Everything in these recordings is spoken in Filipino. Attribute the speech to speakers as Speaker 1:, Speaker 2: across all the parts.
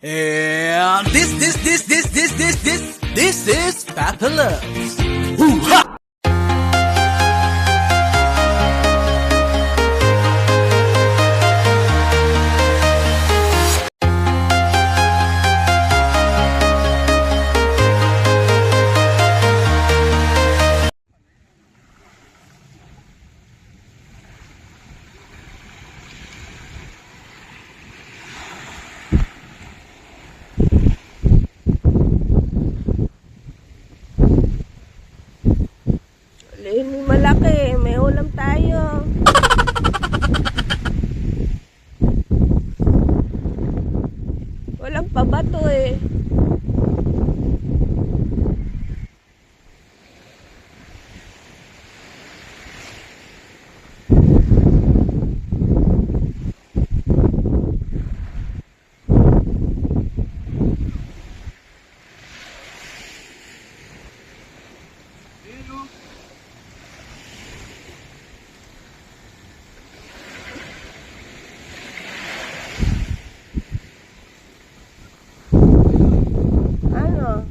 Speaker 1: And this is Papa Loves. Hoo-ha!
Speaker 2: Hindi malaki, may ulam tayo. Walang pabato eh. Ano?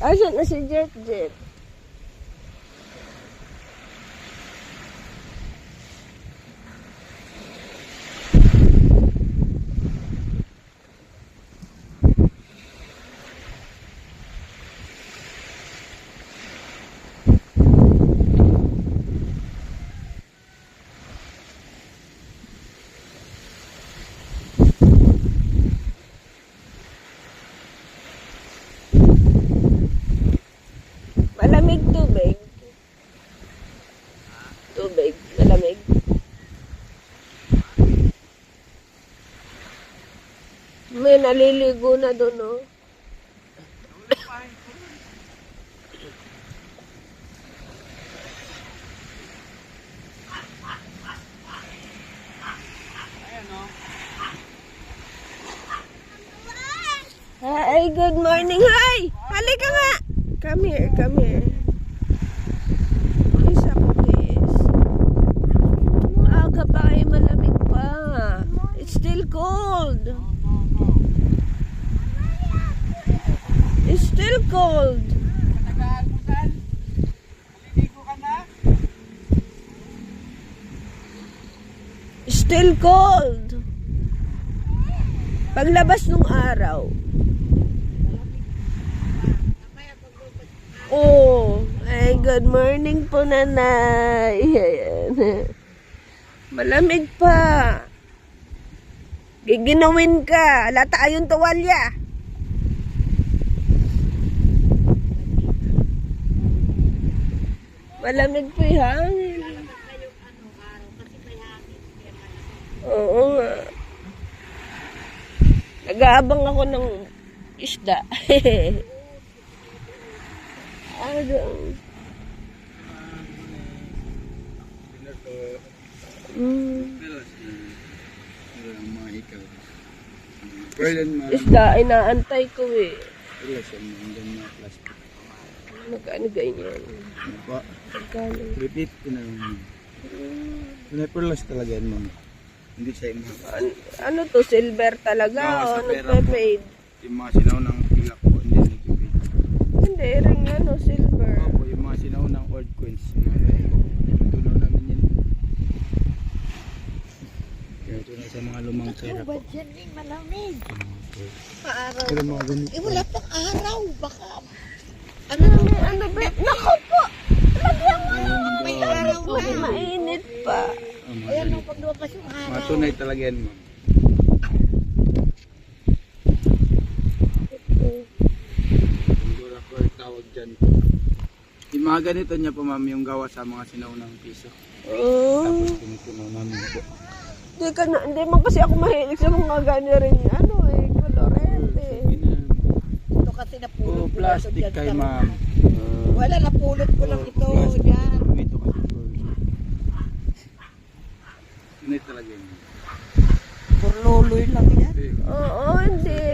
Speaker 2: Asan na si Jet Jet? Malamig tubig. Tubig, malamig. May naliligo na doon, no? Hi, good morning. Hi! Halika nga! Come here, come here. Ay, sakit. Maaga pa kayo, malamig pa. It's still cold. It's still cold. Still cold. Paglabas nung araw. Oh, ay, good morning po, nanay. Ayan. Malamig pa. Giginawin ka. Wala tayong tuwalya. Malamig pa yung hangin. Oo nga. Nag-aabang ako ng isda. Ano? Isda, inaantay ko eh. Magkano ganyan? Magkano?
Speaker 3: Repeat ko na lang. Pinaperlas talaga yan, ma'am. Hindi siya yung
Speaker 2: ano to? Silver talaga? O nagpe-fade?
Speaker 3: Yung mga sinaw ng pilak po, hindi nagpe-fade.
Speaker 2: Hindi, rin ano, silver.
Speaker 3: Opo, yung mga sinaw ng old coins. Yung tunaw namin Pero po.
Speaker 4: Diyan din malamig.
Speaker 2: Paaraw.
Speaker 3: Pero mga ganito.
Speaker 4: Eh, wala pang araw. Baka,
Speaker 2: Ano ba? Naku po!
Speaker 4: may araw na.
Speaker 2: Mainit pa.
Speaker 4: Ayan nung paglupas yung araw.
Speaker 3: Matunay talaga yan, ma'am. Pandora pearl tawag dyan. Yung mga ganito niya po, ma'am, yung gawa sa mga sinaunang piso.
Speaker 2: Oh.
Speaker 3: Tapos pinitunaw namin po.
Speaker 2: Hindi man kasi ako mahilig sa mga ganyan rin. Ano eh, kolorete.
Speaker 4: Ito kasi napulot
Speaker 3: Oh,
Speaker 4: ko
Speaker 3: plastic
Speaker 4: dyan
Speaker 3: kay
Speaker 4: sa-
Speaker 3: ma'am.
Speaker 4: Wala, napulot ko lang ito
Speaker 3: Plastic.
Speaker 4: dyan.
Speaker 3: Ito kasi pearl. Tunay talaga yun.
Speaker 4: Purluloy lang yan.
Speaker 2: Oo, hindi.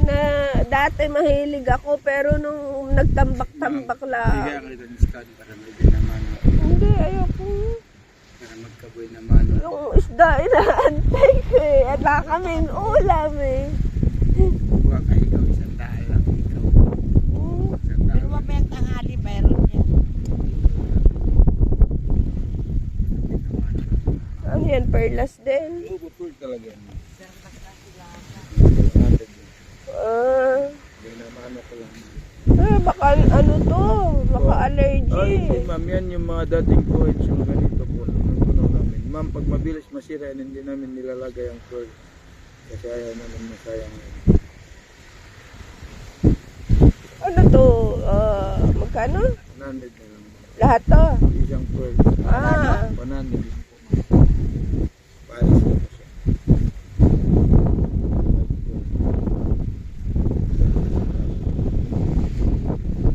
Speaker 2: Na, dati mahilig ako, pero nung nagtambak-tambak
Speaker 3: Hindi
Speaker 2: lang.
Speaker 3: kaya kita ni Scott para may binaman.
Speaker 2: Hindi, ayoko.
Speaker 3: Para magkaboy naman.
Speaker 2: Yung isda, inaantay ko eh. At baka kaming ulam eh.
Speaker 3: Huwag ka ikaw, isang daan lang ikaw. Isang daan
Speaker 4: Pero mamaya tanghali mayroon yan.
Speaker 2: Ano yan, perlas din.
Speaker 3: Oo, bupul talaga yan. Binamano ko lang.
Speaker 2: Baka ano to, baka allergy.
Speaker 3: Ay, hindi ma'am, yan yung mga dating coins, yung ganito po, yung puno namin. Ma'am, pag mabilis masira, hindi namin nilalagay ang coin. Kasi ayaw naman masayang yun.
Speaker 2: Ano to, magkano?
Speaker 3: 100 na lang.
Speaker 2: Lahat to.
Speaker 3: Isang coin. 100
Speaker 2: Ah,
Speaker 3: lang po, ma'am. Palis na po siya.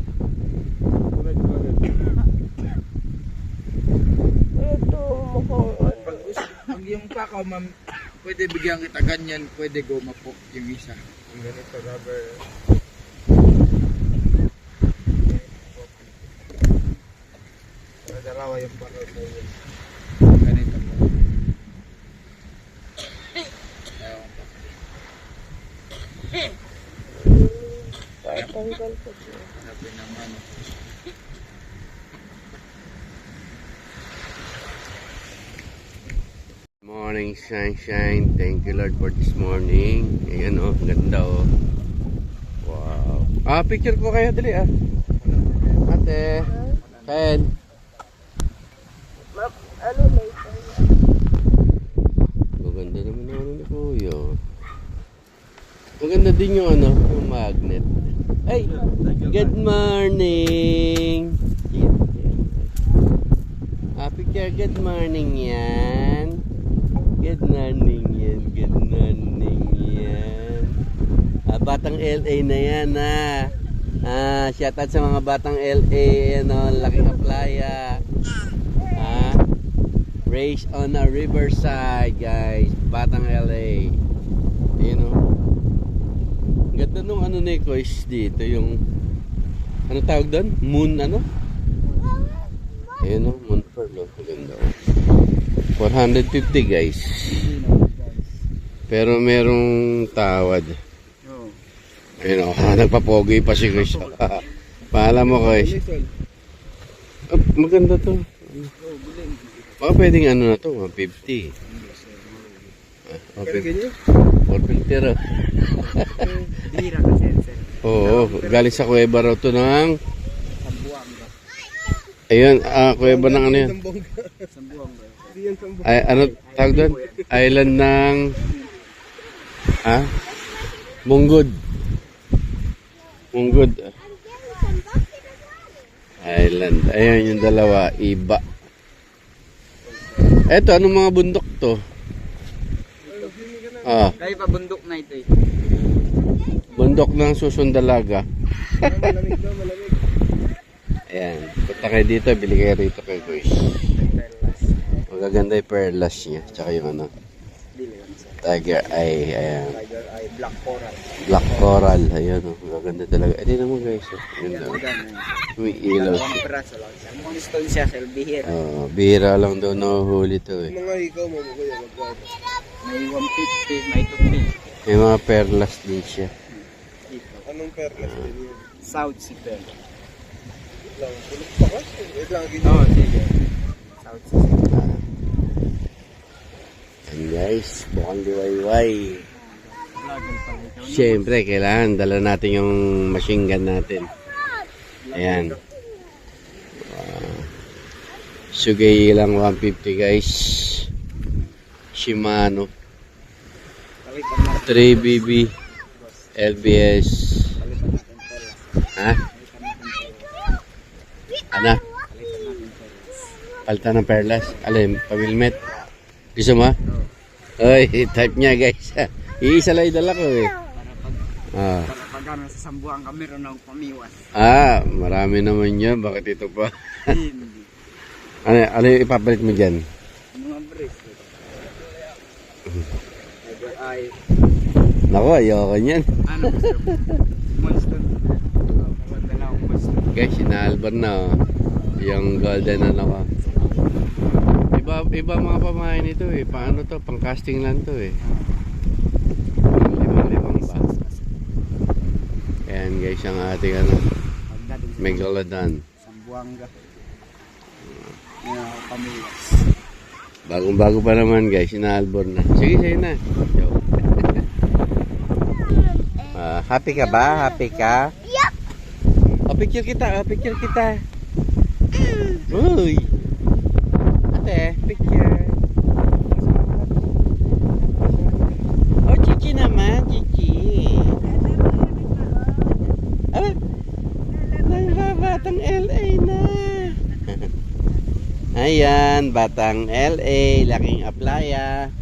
Speaker 3: Tunay talaga.
Speaker 2: ito mukhang ano.
Speaker 3: Pag yung pakaw, ma'am, pwede bigyan kita ganyan, pwede goma po yung isa. Yung ganito, rubber. Para dalawa yung pakaw sa iyo. Ganito po. Ewan po.
Speaker 2: Tatanggal ko siya.
Speaker 3: Sabi naman.
Speaker 5: Morning sunshine. Thank you Lord for this morning. Ayan oh, ganda oh. Wow. Picture ko kayo dali Ate. Ken.
Speaker 2: Ano later?
Speaker 5: Maganda naman ang ano ni Kuya. Maganda din yung ano, yung magnet. Hey, good morning. Picture, good morning yan. Good morning yan, good morning yan. Batang LA na yan shout out sa mga batang LA, laking aplaya. Race on a riverside, guys. Batang LA. Ayun o. Ganda nung ano ni Kois dito, yung ano tawag doon? Moon ano? Ayun o, moon pearl o. Ganda o. 450 guys. Pero merong tawad. Ayun o, nagpapogi pa si Kois. Paalam mo Kois. Maganda to. Baka pwedeng ano na to, 150. Okay. 450 raw.
Speaker 3: Bira kasi, sir.
Speaker 5: Oo, galing sa kuweba raw to ng... Ayun, kuweba ng ano yan? Ay, ano tawag doon? Island ng... Munggod. Munggod. Island. Ayun yung dalawa, iba. Eto, anong mga bundok to?
Speaker 3: Kaya pa bundok na ito eh.
Speaker 5: Bundok ng Susundalaga.
Speaker 3: Malamig daw, malamig.
Speaker 5: Ayan, punta kayo dito, bili kayo rito kay Guys. Magaganda yung perlas niya, tsaka yung ano, tiger eye, ayan.
Speaker 3: Tiger eye, black coral.
Speaker 5: Black coral, ayan o, magaganda talaga. Eh, di naman guys, ganda o. May ilaw siya.
Speaker 3: Peraso lang siya. Mukhang stone siya, sir. Bihir.
Speaker 5: Bihira lang daw nahuhuli to eh.
Speaker 3: Mga ikaw mo, kuya, magkano? May 150, may 250.
Speaker 5: May mga perlas din siya.
Speaker 3: Anong perlas din yun? South Sea Pearl. Wait lang, tulog pa ka? Wait lang, ganyan. Oo, sige. South Sea.
Speaker 5: Ayan guys, bukang liwayway. Siyempre, kailangan dala natin yung machine gun natin. Ayan. Sugay lang 150 guys. Shimano 3BB LBS. Ha? Ano? Palitan ng perlas. Alin, pamilmet. Gusto mo? Oy, type niya guys. Iisa lang idala ko eh. Ah.
Speaker 1: Pag sa sambuang kami, ron ako pamiwas.
Speaker 5: Ah, marami naman yan. Bakit ito pa?
Speaker 1: Hindi.
Speaker 5: Ano yung ipapalit mo dyan?
Speaker 1: Mga bracelet. Never eye.
Speaker 5: Naku, ayoko niyan.
Speaker 1: Ano gusto mo? Monster. Maganda na akong monster.
Speaker 5: Guys, sinaalbar na oh. Yung golden ano ko. Iba mga pamain ito eh. Paano to? Pang casting lang to eh. Limang ba? Ayan guys, ang ating ano. Megalodon.
Speaker 1: Sambuanga. Mga pamiwas.
Speaker 5: Bagong-bago pa naman guys, sinaalbar na. Sige, sa'yo na. Happy ka ba? Happy ka? Yup! O, picture kita. O, picture kita. Uy! Ate, picture. Oh, Chichi naman, Chichi. Ah, batang LA na. Ayan, batang LA, laking aplaya.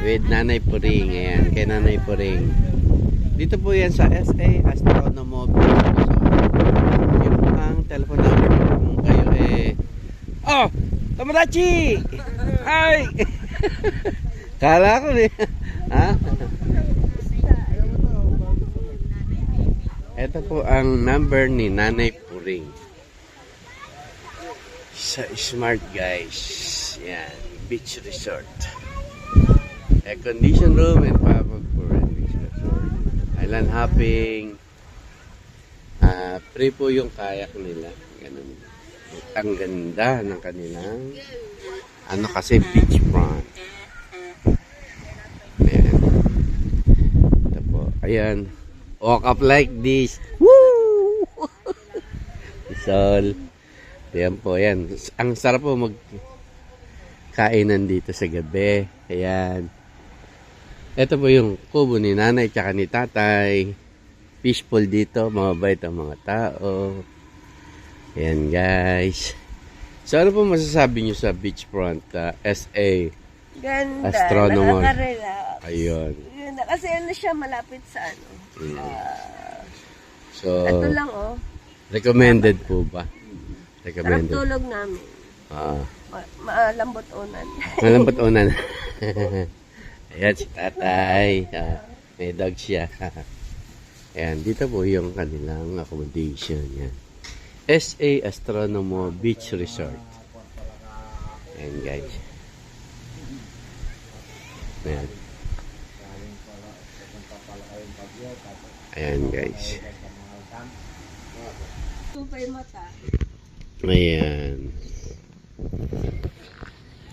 Speaker 5: With Nanay Puring. Ayan, kay Nanay Puring. Dito po yan sa SA Astronomo Beach Resort. Yun po ang telephone number kung kayo eh. Oh! Tomodachi! Ay! Kala ko eh. Ha? Ito po ang number ni Nanay Puring. Sa Smart guys. Yan. Beach Resort. Air condition room and pabag for beach resort. Island hopping. Free po yung kayak nila. Ganun. Ang ganda ng kanilang ano kasi beachfront. Ayan. Ito po. Ayan. Walk up like this. Woo! Sol. Ayan po. Ayan. Ang sarap po magkainan dito sa gabi. Ayan. Ito po yung kubo ni nanay tsaka ni tatay. Peaceful dito. Mababait ang mga tao. Ayan guys. So ano po masasabi nyo sa beachfront SA
Speaker 2: Ganda.
Speaker 5: Astronomo?
Speaker 2: Nakaka-relax.
Speaker 5: Ayun.
Speaker 2: Ganda. Kasi ano siya malapit sa ano.
Speaker 5: So
Speaker 2: Ito lang oh.
Speaker 5: recommended po ba?
Speaker 2: Sarap
Speaker 5: Recommended.
Speaker 2: tulog namin. Malambot unan.
Speaker 5: Malambot unan. Ayan si tatay. May dog siya. Ayan, dito po yung kanilang accommodation. Yan. SA Astronomo Beach Resort. Ayan guys. Ayan. Ayan guys.
Speaker 2: Tupay mata.
Speaker 5: Ayan.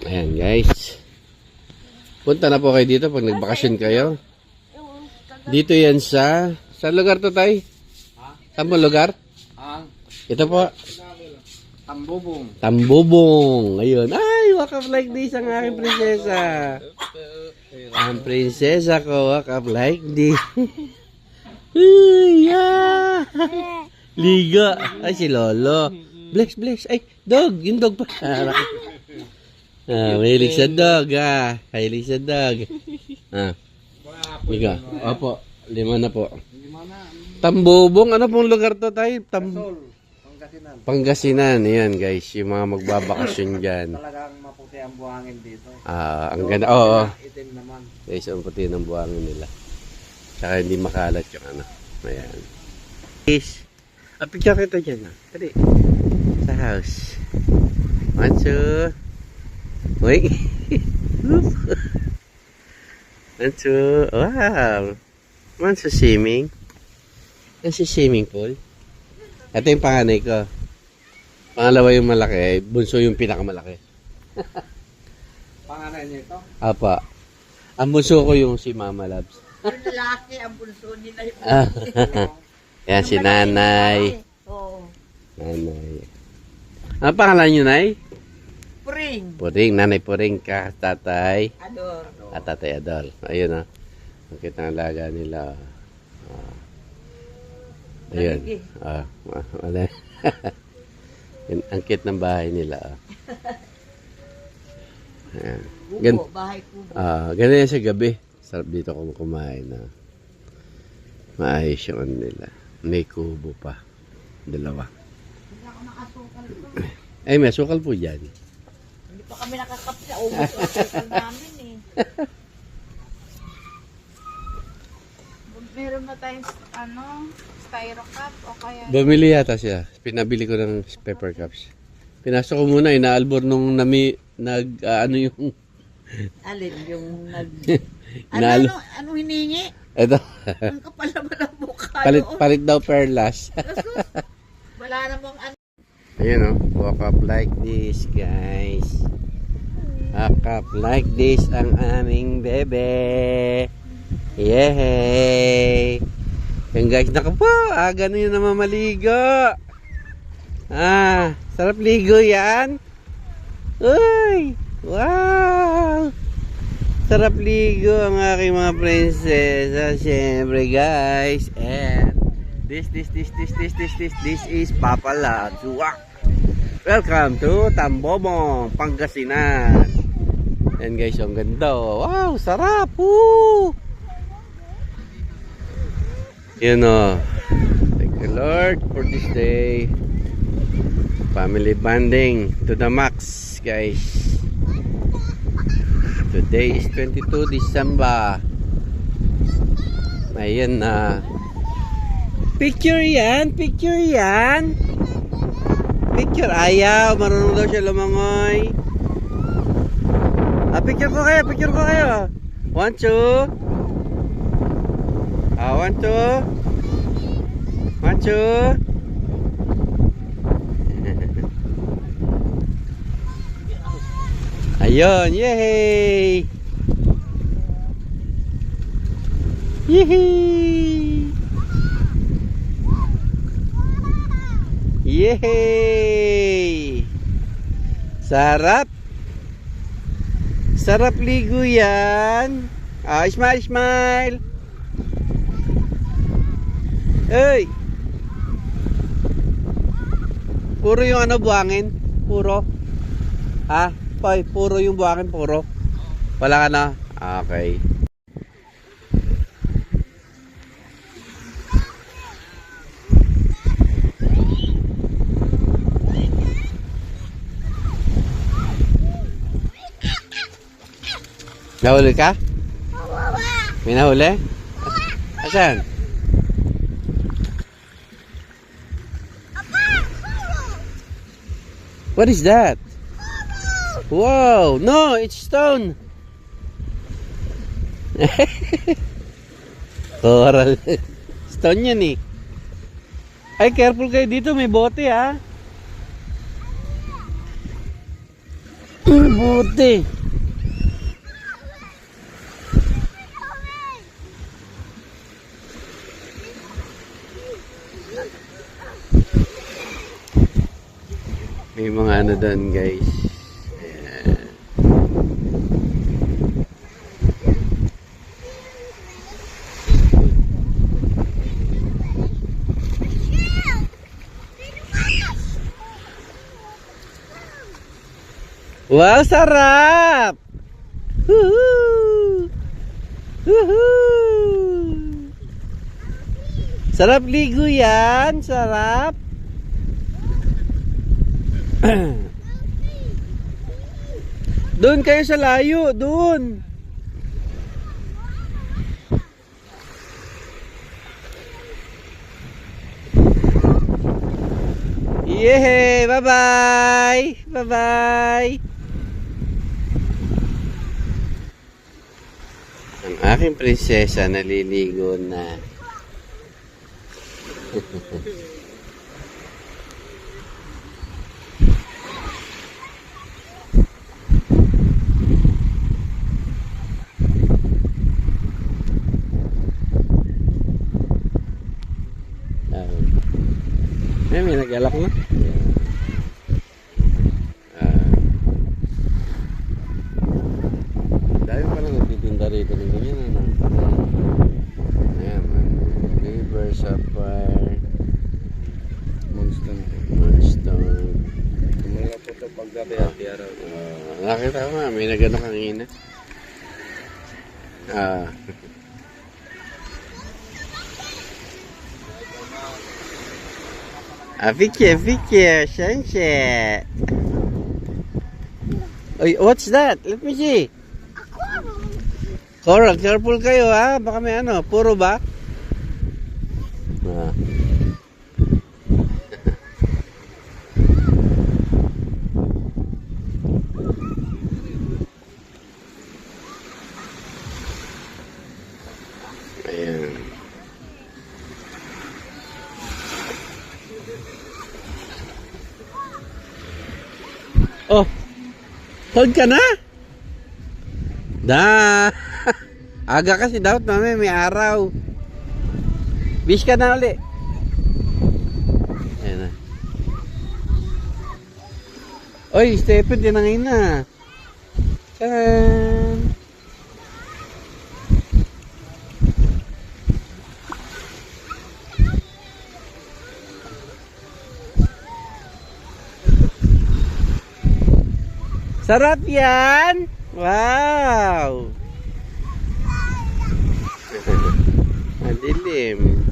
Speaker 5: Ayan guys. Punta na po kayo dito pag nagbakasyon kayo. Dito yan sa lugar to tay? Saan po lugar? Ito po.
Speaker 1: Tambubong.
Speaker 5: Tambubong. Ayun. Ay, walk up like this ang aking prinsesa. Ang prinsesa ko, walk up like this. Yeah. Liga. Ay, si Lolo. Bless, bless. Ay, dog. Yung dog pa. Mahilig sa dog, Mahilig sa dog. Liga. Opo. 5 na po. Tambubong. Ano pong lugar to tayo? Pangasinan. Ayan guys. Yung mga magbabakasyon dyan.
Speaker 1: Talagang maputi ang buhangin dito.
Speaker 5: Ang ganda. Oo.
Speaker 1: Itim naman.
Speaker 5: Guys, ang puti ng buhangin nila. Tsaka hindi makalat yung ano. Ayan. Guys. Picture kita dyan. Tadi. Sa house. 1, 2. Uy. 1, 2. Wow. Man sa swimming. Yan sa swimming pool. Ito yung panganay ko. Pangalawa yung malaki. Bunso yung pinakamalaki.
Speaker 1: Pangalan niya ito?
Speaker 5: Apa. Ang bunso ko yung si Mama Labs.
Speaker 4: Yung lalaki, ang bunso nila yung
Speaker 5: Yan si Nanay.
Speaker 4: Oo.
Speaker 5: Nanay. Ano pangalan niyo, Nay?
Speaker 4: Puring.
Speaker 5: Puring. Nanay Puring ka. Tatay.
Speaker 4: Ador.
Speaker 5: At Tatay Adol. Ayun, ang kitang alaga nila. Ayun. Yun, ang cute ng bahay nila. Ayan.
Speaker 4: Kubo, bahay kubo.
Speaker 5: Ganun yan sa gabi. Sarap dito kung kumain na. Maayos yung ano nila. May kubo pa. Dalawa.
Speaker 4: Hindi ako nakasukal ko.
Speaker 5: Ay, may sukal po dyan.
Speaker 4: Hindi pa kami nakakapsa. Ubus ang sukal namin eh.
Speaker 6: Meron na tayong styro cup o kaya
Speaker 5: Bumili yata siya. Pinabili ko ng pepper cups. Pinasok ko muna, inaalbor nung ano yung...
Speaker 4: Alin, yung
Speaker 5: Inalo.
Speaker 4: ano hiningi?
Speaker 5: Ito.
Speaker 4: Ang kapal naman ang mukha.
Speaker 5: Palit daw perlas.
Speaker 4: Wala namang ano.
Speaker 5: Ayun o. Walk up like this, guys. Walk up like this ang aming bebe. Yay! Yan guys, naku po. Ganun yun naman maligo. Sarap ligo yan. Uy! Wow! Sarap ligo ang aking mga prinsesa. Siyempre guys. And this is Papa Labs. Welcome to Tambobong, Pangasinan. And guys, ang ganda. Wow! Sarap! Woo! You know, thank the Lord for this day. Family bonding to the max, guys. Today is 22 December. Ayan na. Picture yan, picture yan. Picture, ayaw. Marunong daw siya lumangoy. Picture ko kayo, picture ko kayo. 1, 2. 1, 2. 1, 2. Ayun, yay! Yay! Yay! Sarap! Sarap ligo yan! Smile, smile! Hey! Puro yung buhangin? Puro? Poy, puro yung buhangin, puro? Wala ka na? Okay. Nahuli ka? May nahuli? Asan? What is that? Wow! No, it's stone. Coral. Stone yan eh. Ay, careful kayo dito. May bote ha. Bote. May mga ano doon guys. Ayan. Wow, sarap! Woohoo! Woohoo! Sarap ligo yan, sarap. Doon kayo sa layo, doon. Yay! Bye-bye! Bye-bye! Ang aking prinsesa naliligo na. may nag-alak na. Dahil parang nagtitinda rito ng ganyan, ano? Ayan, River Sapphire. Moonstone.
Speaker 1: Mga po ito paggabi at araw.
Speaker 5: Nakita ko nga, may nagano kanina. Picture, sunset. Oy, what's that? Let me see. Coral, careful kayo ha. Baka may ano, puro ba? Ayan. Oh, hold ka na? Da. Aga kasi dapat mami may araw. Bis ka na uli. Ayan na. Oy, Stephen, tinangin na. Tcharan! Sarap yan! Wow! Madilim.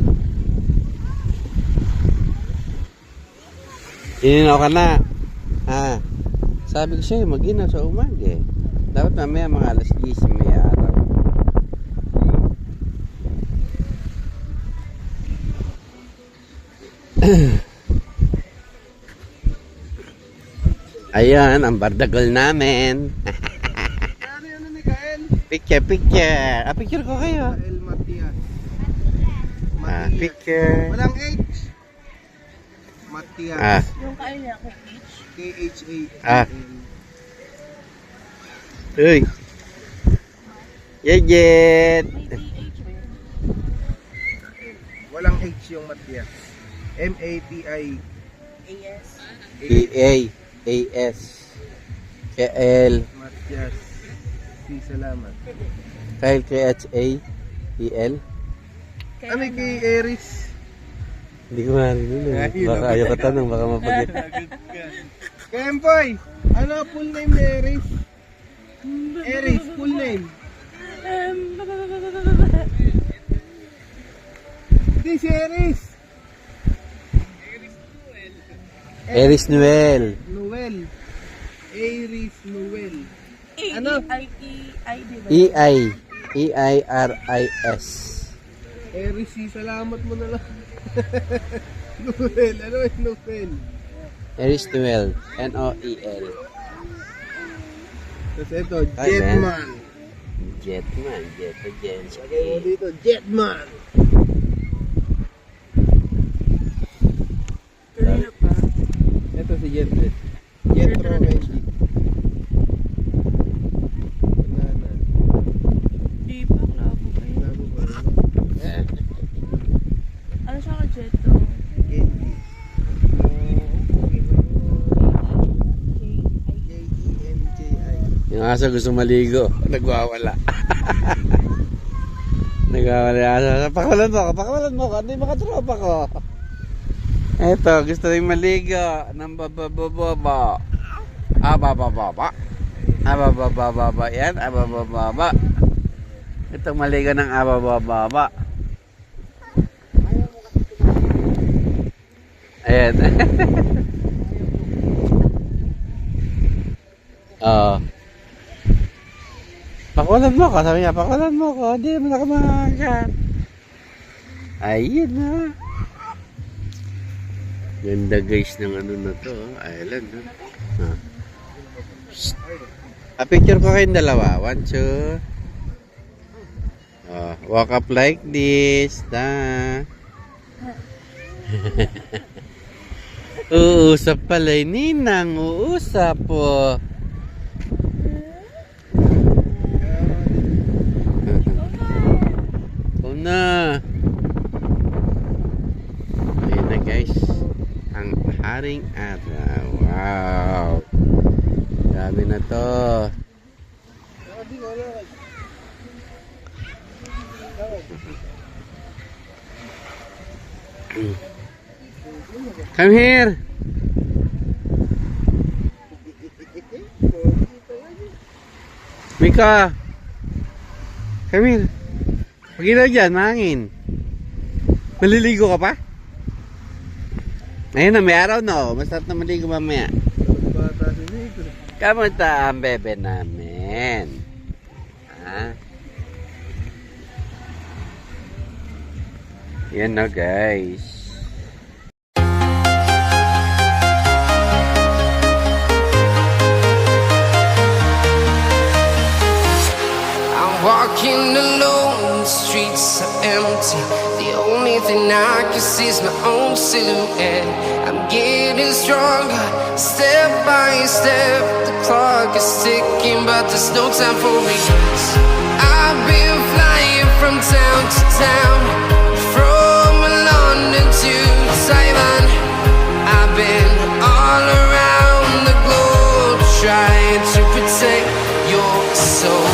Speaker 5: Ininaw ka na. Sabi ko sa'yo, mag-inaw sa umaga eh. Dapat mamaya mga alas 10 may araw. Ayan, ang bardagal namin.
Speaker 1: Ano yun ni Kael?
Speaker 5: Picture. Picture ko kayo.
Speaker 1: Kael Matias.
Speaker 5: Picture.
Speaker 1: Walang H. Matias.
Speaker 4: Yung kain niya kay Peach.
Speaker 1: K-H-A.
Speaker 5: Uy. Yejet.
Speaker 4: May PH ba yun?
Speaker 1: Walang H yung Matias. M-A-T-I.
Speaker 4: AS.
Speaker 5: E-A-A-S. K-L.
Speaker 1: Matias. Salamat.
Speaker 5: Kyle K-H-A-E-L.
Speaker 1: Ano kay Eris?
Speaker 5: Hindi ko marinig eh. Baka ayaw ka tanong, baka mapagit.
Speaker 1: Kempoy! Ano full name ni Eris? Eris, full name. Hindi si Eris.
Speaker 5: Eris Noel.
Speaker 1: Noel. Eris Noel. Ano?
Speaker 4: I-I-I-D ba?
Speaker 5: E-I. E-I-R-I-S.
Speaker 1: Eris, salamat mo na lang. Noel. Ano yung Noel?
Speaker 5: Eris Noel. N-O-E-L.
Speaker 1: Tapos ito,
Speaker 5: Hi,
Speaker 1: Jetman.
Speaker 5: Jetman. Jets.
Speaker 1: Lagay mo dito, Jetman.
Speaker 4: Kanina pa.
Speaker 1: Ito si Jetman. Jetro Wendy. Banana.
Speaker 4: Di pa, klabo pa yun.
Speaker 1: Labo ba yun?
Speaker 4: Ano siya ka Jeto?
Speaker 1: Gendy. K-E-N-J-I.
Speaker 5: Yung aso gusto maligo. Nagwawala. Nagwawala yung aso. Pakawalan mo ko. Hindi makatropa ko. Eto, gusto rin maligo. Nang babababa. Abababa. Abababa. Yan, abababa. Itong maligo ng abababa. Ayan. Pakawalan mo ko. Sabi niya, pakawalan mo ko. Hindi naman ako makakakan. Ayun na. Ganda guys ng ano na to. Island. Picture ko kayong dalawa. 1, 2. Walk up like this. Uusap pala yung ninang. Uusap po. Ikaw na. Ayun na guys. Ang Grabe na to. Come here. Mika. Come here. Pag-ilaw dyan, mahangin. Maliligo ka pa? Ayun na, may araw na oh. Masarap na maligo mamaya. Kamusta ang bebe namin? Ha? Yan na guys.
Speaker 7: Walking alone, the streets are empty. The only thing I can see is my own silhouette. I'm getting stronger, step by step. The clock is ticking, but there's no time for regrets. I've been flying from town to town, from London to Taiwan. I've been all around the globe, trying to protect your soul.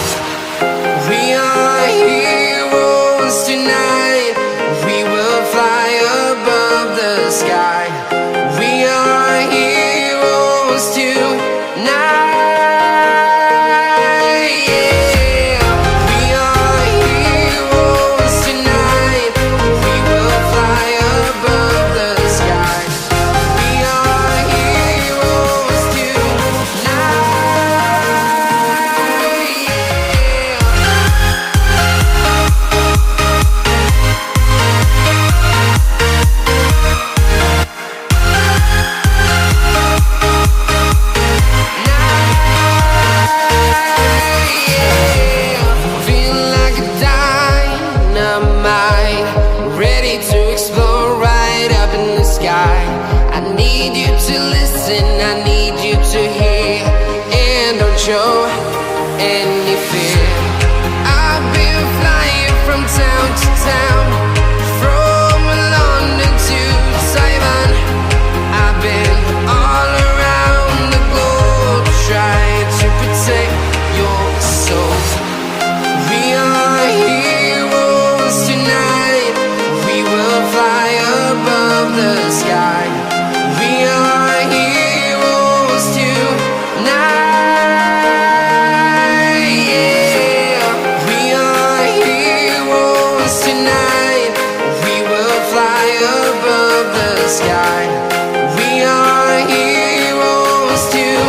Speaker 7: We are heroes tonight. We will fly above the sky. We are heroes tonight. Yeah. We are heroes tonight. We will fly above the sky. We are heroes tonight. Feel like a dynamite, ready to explode right up in the sky. I need you to listen, I need you to hear, and don't show any fear. I've been flying from town to town, from London to Taiwan. I've been all around the globe, trying to protect your soul. We are heroes tonight. We will fly above the sky. We are heroes tonight. Yeah. We are heroes tonight. We will fly above the sky. We are heroes tonight.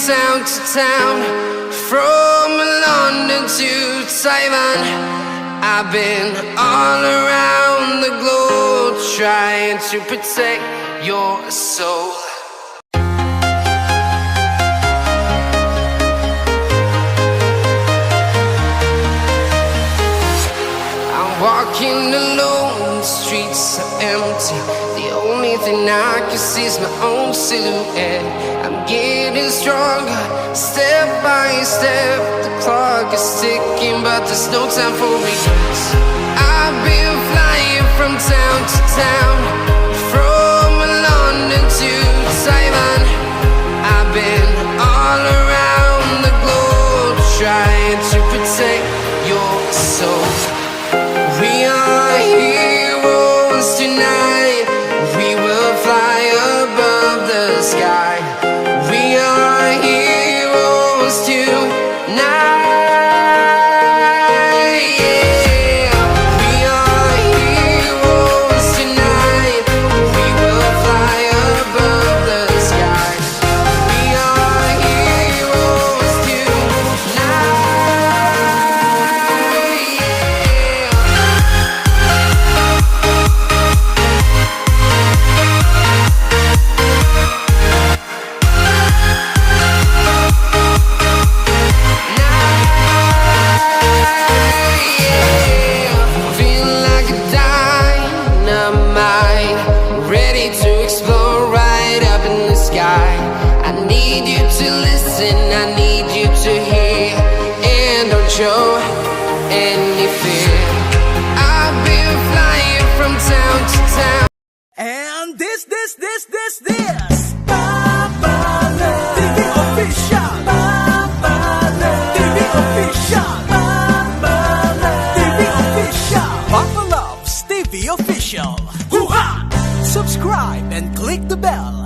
Speaker 7: Town to town, from London to Taiwan. I've been all around the globe, trying to protect your soul. I'm walking alone, the streets are empty. The only thing I can see is my own silhouette. I'm getting stronger, step by step. The clock is ticking, but there's no time for regrets. I've been flying from town to town, from London to Taiwan. I've been all around the globe, trying to protect your soul. We are heroes tonight. We will fly above the sky. We are heroes tonight. Yeah. We are heroes tonight.
Speaker 8: on this Papa Love TV Official. Papa Love TV Official. Papa Love TV Official. Papa Loves TV Official. Hoo-ha! Subscribe and click the bell.